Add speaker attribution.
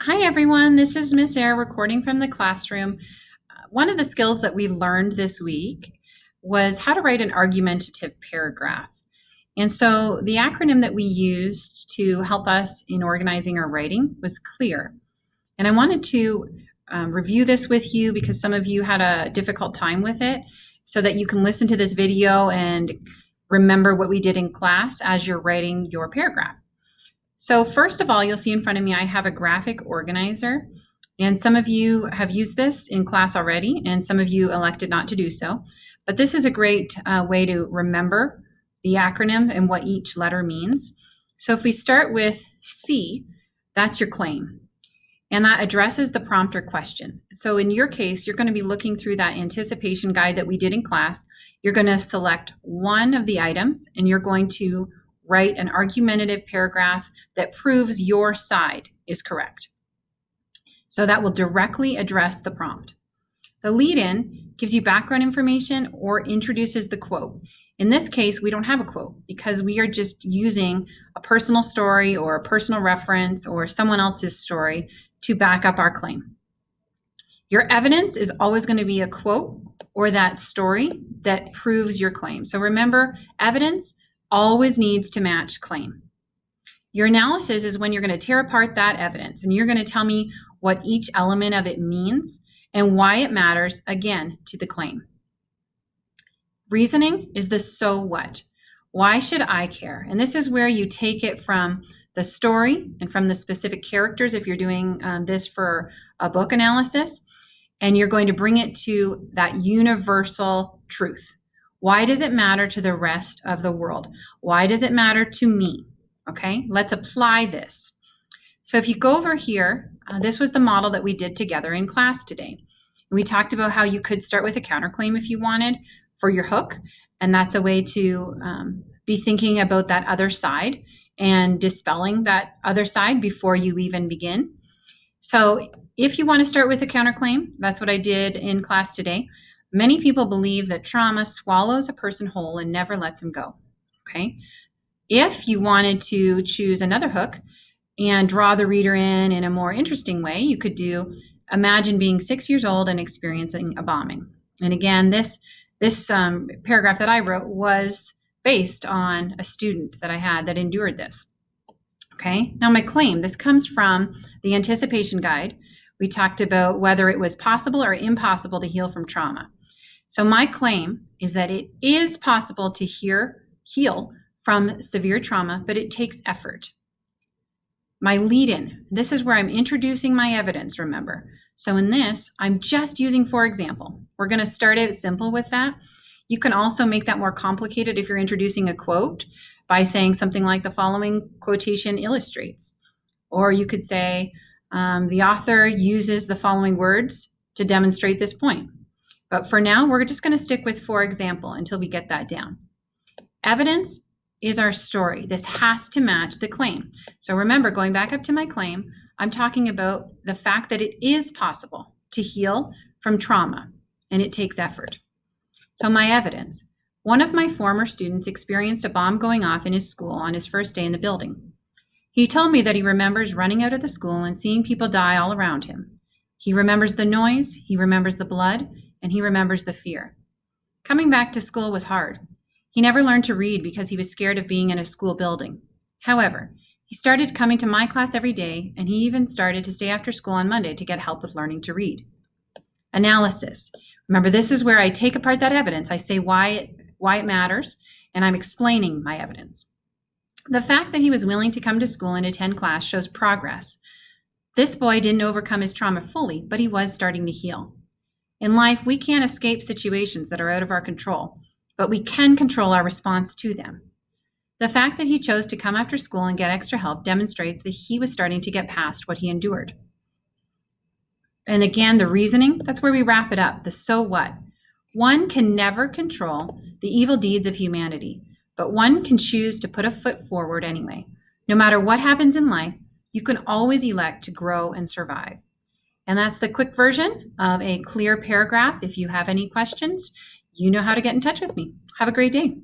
Speaker 1: Hi everyone, this is Miss Air recording from the classroom. One of the skills that we learned this week was how to write an argumentative paragraph. And so the acronym that we used to help us in organizing our writing was CLEAR. And I wanted to review this with you because some of you had a difficult time with it, so that you can listen to this video and remember what we did in class as you're writing your paragraph. So first of all, you'll see in front of me, I have a graphic organizer. And some of you have used this in class already, and some of you elected not to do so. But this is a great way to remember the acronym and what each letter means. So if we start with C, that's your claim. And that addresses the prompt or question. So in your case, you're going to be looking through that anticipation guide that we did in class. You're going to select one of the items, and you're going to write an argumentative paragraph that proves your side is correct. So that will directly address the prompt. The lead-in gives you background information or introduces the quote. In this case, we don't have a quote because we are just using a personal story or a personal reference or someone else's story to back up our claim. Your evidence is always going to be a quote or that story that proves your claim. So remember, evidence always needs to match claim. Your analysis is when you're going to tear apart that evidence and you're going to tell me what each element of it means and why it matters, again, to the claim. Reasoning is the so what. Why should I care? And this is where you take it from the story and from the specific characters if you're doing this for a book analysis, and you're going to bring it to that universal truth. Why does it matter to the rest of the world? Why does it matter to me? Okay, let's apply this. So if you go over here, this was the model that we did together in class today. We talked about how you could start with a counterclaim if you wanted for your hook, and that's a way to be thinking about that other side and dispelling that other side before you even begin. So if you want to start with a counterclaim, that's what I did in class today. Many people believe that trauma swallows a person whole and never lets him go. Okay. If you wanted to choose another hook and draw the reader in a more interesting way, you could do imagine being 6 years old and experiencing a bombing. And again, this paragraph that I wrote was based on a student that I had that endured this. Okay, now my claim, this comes from the anticipation guide. We talked about whether it was possible or impossible to heal from trauma. So my claim is that it is possible to heal from severe trauma, but it takes effort. My lead-in, this is where I'm introducing my evidence, remember. So in this, I'm just using for example. We're going to start out simple with that. You can also make that more complicated if you're introducing a quote by saying something like the following quotation illustrates. Or you could say, the author uses the following words to demonstrate this point. But for now, we're just going to stick with for example until we get that down. Evidence is our story. This has to match the claim. So remember, going back up to my claim, I'm talking about the fact that it is possible to heal from trauma, and it takes effort. So my evidence. One of my former students experienced a bomb going off in his school on his first day in the building. He told me that he remembers running out of the school and seeing people die all around him. He remembers the noise, he remembers the blood, and he remembers the fear. Coming back to school was hard. He never learned to read because he was scared of being in a school building. However, he started coming to my class every day, and he even started to stay after school on Monday to get help with learning to read. Analysis. Remember, this is where I take apart that evidence. I say why it matters, and I'm explaining my evidence. The fact that he was willing to come to school and attend class shows progress. This boy didn't overcome his trauma fully, but he was starting to heal. In life, we can't escape situations that are out of our control, but we can control our response to them. The fact that he chose to come after school and get extra help demonstrates that he was starting to get past what he endured. And again, the reasoning, that's where we wrap it up, the so what. One can never control the evil deeds of humanity, but one can choose to put a foot forward anyway. No matter what happens in life, you can always elect to grow and survive. And that's the quick version of a clear paragraph. If you have any questions, you know how to get in touch with me. Have a great day.